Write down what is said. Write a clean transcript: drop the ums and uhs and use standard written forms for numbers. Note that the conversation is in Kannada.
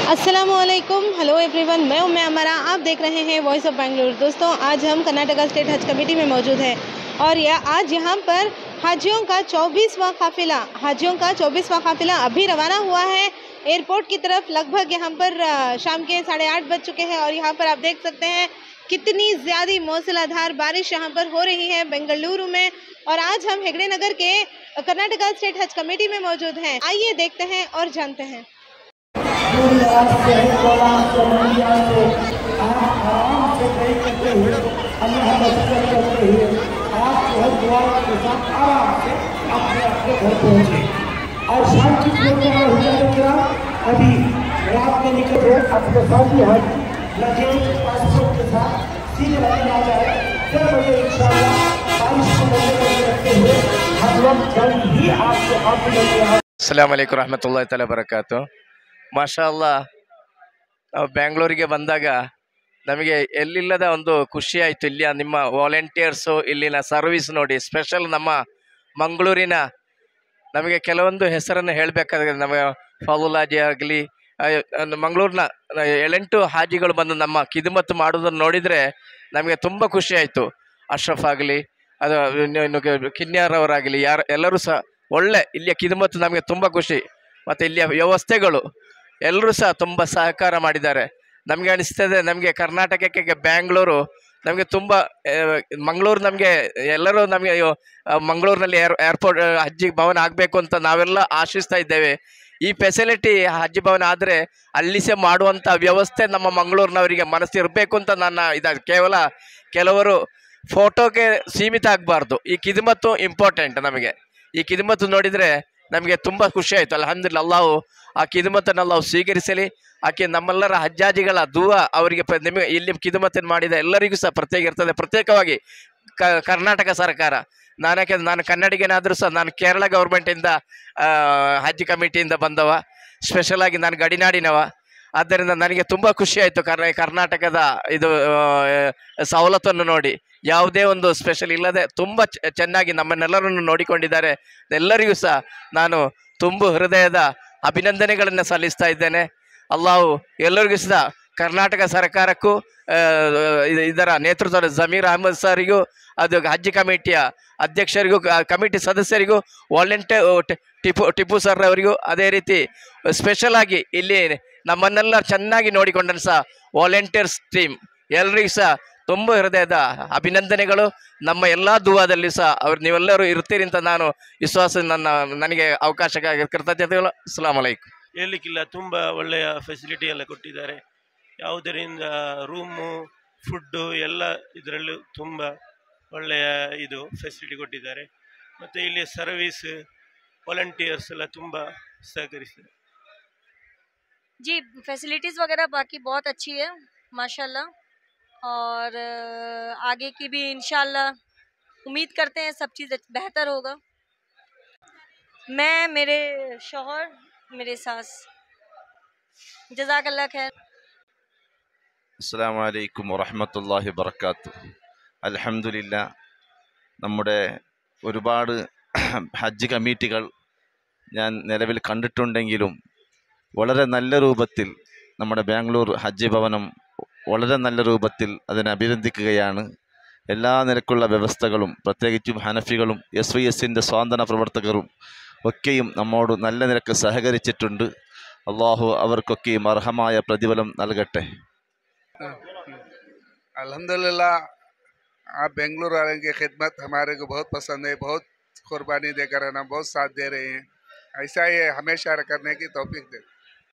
अस्सलामुअलैकुम, हेलो एवरीवन, मैं हूं अमरा। आप देख रहे हैं वॉइस ऑफ बेंगलुरु। दोस्तों, आज हम कर्नाटका स्टेट हज कमेटी में मौजूद हैं और आज यहां पर हाजियों का 24वां काफ़िला अभी रवाना हुआ है एयरपोर्ट की तरफ। लगभग यहां पर शाम के 8:30 बज चुके हैं और यहां पर आप देख सकते हैं कितनी ज़्यादा मूसलाधार बारिश यहां पर हो रही है बेंगलुरु में। और आज हम हेगड़े नगर के कर्नाटका स्टेट हज कमेटी में मौजूद हैं। आइए देखते हैं और जानते हैं। और शाम की अभी रात में निकल रहे अपने साथी हज लगेज पासपोर्ट के साथ सीधे लगना जाए 10 बजे इंशाअल्लाह। बारिश को नजर रखते हुए हम लोग जल्द ही आपके ऑफिस। अस्सलामु अलैकुम रहमतुल्लाहि तआला बरकातु। ಮಾಶಾ ಅಲ್ಲಾ, ನಾವು ಬ್ಯಾಂಗ್ಳೂರಿಗೆ ಬಂದಾಗ ನಮಗೆ ಎಲ್ಲಿಲ್ಲದ ಒಂದು ಖುಷಿ ಆಯಿತು. ಇಲ್ಲಿಯ ನಿಮ್ಮ ವಾಲಂಟಿಯರ್ಸು, ಇಲ್ಲಿನ ಸರ್ವಿಸ್ ನೋಡಿ. ಸ್ಪೆಷಲ್ ನಮ್ಮ ಮಂಗಳೂರಿನ ನಮಗೆ ಕೆಲವೊಂದು ಹೆಸರನ್ನು ಹೇಳಬೇಕಾದ್ರೆ ನಮಗೆ ಫಾಲುಲಾಜಿ ಆಗಲಿ, ಮಂಗಳೂರಿನ 7 ಹಾಜಿಗಳು ಬಂದು ನಮ್ಮ ಕಿದುಮತ್ತು ಮಾಡೋದನ್ನು ನೋಡಿದರೆ ನಮಗೆ ತುಂಬ ಖುಷಿ ಆಯಿತು. ಅಶ್ರಫ್ ಆಗಲಿ, ಅದು ಕಿನ್ಯಾರವರಾಗಲಿ, ಎಲ್ಲರೂ ಸಹ ಒಳ್ಳೆ ಇಲ್ಲಿಯ ಕಿದುಮತ್ತು ನಮಗೆ ತುಂಬ ಖುಷಿ. ಮತ್ತು ಇಲ್ಲಿಯ ವ್ಯವಸ್ಥೆಗಳು ಎಲ್ಲರೂ ಸಹ ತುಂಬ ಸಹಕಾರ ಮಾಡಿದ್ದಾರೆ. ನಮಗೆ ಅನಿಸ್ತದೆ, ನಮಗೆ ಕರ್ನಾಟಕಕ್ಕೆ ಬ್ಯಾಂಗ್ಳೂರು ನಮಗೆ ತುಂಬ, ಮಂಗಳೂರು ನಮಗೆ ಎಲ್ಲರೂ ನಮಗೆ ಮಂಗಳೂರಿನಲ್ಲಿ ಏರ್ಪೋರ್ಟ್ ಹಜ್ಜಿ ಭವನ ಆಗಬೇಕು ಅಂತ ನಾವೆಲ್ಲ ಆಶಿಸ್ತಾ ಇದ್ದೇವೆ. ಈ ಫೆಸಿಲಿಟಿ ಹಜ್ಜಿ ಭವನ ಆದರೆ ಅಲ್ಲಿ ಸಹ ಮಾಡುವಂಥ ವ್ಯವಸ್ಥೆ ನಮ್ಮ ಮಂಗಳೂರಿನವರಿಗೆ ಮನಸ್ಸಿರಬೇಕು ಅಂತ ನನ್ನ ಕೇವಲ ಕೆಲವರು ಫೋಟೋಗೆ ಸೀಮಿತ ಆಗಬಾರ್ದು. ಈ ಕಿದುಮತ್ತು ಇಂಪಾರ್ಟೆಂಟ್ ನಮಗೆ. ಈ ಕಿದುಮತ್ತು ನೋಡಿದರೆ ನಮಗೆ ತುಂಬ ಖುಷಿ ಆಯಿತು. ಅಲ್ಹಮ್ದುಲಿಲ್ಲಾಹ್, ಅಲ್ಲಾಹು ಆ ಕಿದುಮತ್ತನ್ನು ಅಲ್ಲಾಹು ಸ್ವೀಕರಿಸಲಿ. ಆಕೆ ನಮ್ಮೆಲ್ಲರ ಹಜ್ಜಾಜಿಗಳ ದುವಾ ಅವರಿಗೆ, ನಿಮಗೆ ಇಲ್ಲಿ ಕಿದುಮತ್ತನ್ನು ಮಾಡಿದ ಎಲ್ಲರಿಗೂ ಸಹ ಪ್ರತ್ಯೇಕ ಇರ್ತದೆ. ಪ್ರತ್ಯೇಕವಾಗಿ ಕರ್ನಾಟಕ ಸರ್ಕಾರ, ನಾನು ಕನ್ನಡಿಗನಾದರೂ ಸಹ ನಾನು ಕೇರಳ ಗೌರ್ಮೆಂಟಿಂದ ಹಜ್ ಕಮಿಟಿಯಿಂದ ಬಂದವ, ಸ್ಪೆಷಲಾಗಿ ನಾನು ಗಡಿನಾಡಿನವ. ಆದ್ದರಿಂದ ನನಗೆ ತುಂಬ ಖುಷಿ ಆಯಿತು ಕರ್ನಾಟಕದ ಇದು ಸವಲತ್ತನ್ನು ನೋಡಿ. ಯಾವುದೇ ಒಂದು ಸ್ಪೆಷಲ್ ಇಲ್ಲದೆ ತುಂಬ ಚೆನ್ನಾಗಿ ನಮ್ಮನ್ನೆಲ್ಲರನ್ನು ನೋಡಿಕೊಂಡಿದ್ದಾರೆ. ಎಲ್ಲರಿಗೂ ಸಹ ನಾನು ತುಂಬ ಹೃದಯದ ಅಭಿನಂದನೆಗಳನ್ನು ಸಲ್ಲಿಸ್ತಾ ಇದ್ದೇನೆ. ಅಲ್ಲಾಹು ಎಲ್ಲರಿಗೂ ಸಹ, ಕರ್ನಾಟಕ ಸರ್ಕಾರಕ್ಕೂ ಇದರ ನೇತೃತ್ವದ ಜಮೀರ್ ಅಹಮದ್ ಸರಿಗೂ, ಅದು ಹಜ್ ಕಮಿಟಿಯ ಅಧ್ಯಕ್ಷರಿಗೂ, ಕಮಿಟಿ ಸದಸ್ಯರಿಗೂ, ವಾಲಂಟಿಯರ್ ಟಿಪ್ಪು ಸರ್ ಅವರಿಗೂ, ಅದೇ ರೀತಿ ಸ್ಪೆಷಲಾಗಿ ಇಲ್ಲಿ ನಮ್ಮನ್ನೆಲ್ಲ ಚೆನ್ನಾಗಿ ನೋಡಿಕೊಂಡನು ಸಹ ವಾಲಂಟಿಯರ್ಸ್ ಟೀಮ್ ಎಲ್ಲರಿಗೂ ಸಹ ತುಂಬ ಹೃದಯದ ಅಭಿನಂದನೆಗಳು. ನಮ್ಮ ಎಲ್ಲ ದುವಾದಲ್ಲಿ ಸಹ ನೀವೆಲ್ಲರೂ ಇರ್ತೀರಿ ಅಂತ ನಾನು ವಿಶ್ವಾಸ, ನನಗೆ ಅವಕಾಶಕ್ಕಾಗಿ ಕೃತಜ್ಞತೆಗಳು. ಅಸ್ಸಲಾಮು ಅಲೈಕುಮ್. ಹೇಳಲಿಕ್ಕಿಲ್ಲ, ತುಂಬ ಒಳ್ಳೆಯ ಫೆಸಿಲಿಟಿ ಎಲ್ಲ ಕೊಟ್ಟಿದ್ದಾರೆ. ಯಾವುದರಿಂದ ರೂಮು, ಫುಡ್ಡು ಎಲ್ಲ ಇದರಲ್ಲೂ ತುಂಬ ಒಳ್ಳೆಯ ಇದು ಫೆಸಿಲಿಟಿ ಕೊಟ್ಟಿದ್ದಾರೆ. ಮತ್ತು ಇಲ್ಲಿ ಸರ್ವಿಸ್, ವಾಲಂಟಿಯರ್ಸ್ ಎಲ್ಲ ತುಂಬ ಸಹಕರಿಸ್ತಾರೆ. जी, फैसिलिटीज़ वगैरह बाकी बहुत अच्छी है माशाल्लाह। और आगे की भी इंशाल्लाह उम्मीद करते हैं सब चीज़ बेहतर होगा। मैं, मेरे शौहर, मेरे सास। जज़ाकल्लाह खैर। അസ്സലാമു അലൈക്കും വറഹ്മത്തുള്ളാഹി വബറകാതുഹു. അൽഹംദുലില്ലാ, നമ്മുടെ ഒരുപാട് ഹജ്ജ് കമ്മിറ്റികൾ ഞാൻ നിലവിൽ കണ്ടിട്ടുണ്ടെങ്കിലും വളരെ നല്ല രൂപത്തിൽ നമ്മുടെ ബാംഗ്ലൂർ ഹജ്ജ് ഭവനം വളരെ നല്ല രൂപത്തിൽ അതിനെ അഭിനന്ദിക്കുകയാണ്. എല്ലാ നിലക്കുള്ള വ്യവസ്ഥകളും, പ്രത്യേകിച്ചും ഹനഫികളും SYSൻ്റെ സ്വാന്തന പ്രവർത്തകരും ഒക്കെയും നമ്മോട് നല്ല നിലക്ക് സഹകരിച്ചിട്ടുണ്ട്. അള്ളാഹു അവർക്കൊക്കെയും അർഹമായ പ്രതിഫലം നൽകട്ടെ. अल्हम्दुलिल्लाह, आप बेंगलुरु वाले की खिदमत हमारे को बहुत पसंद है। बहुत कुर्बानी देकर है ना, बहुत साथ दे रहे हैं। ऐसा ही हमेशा करने की तौफीक दे।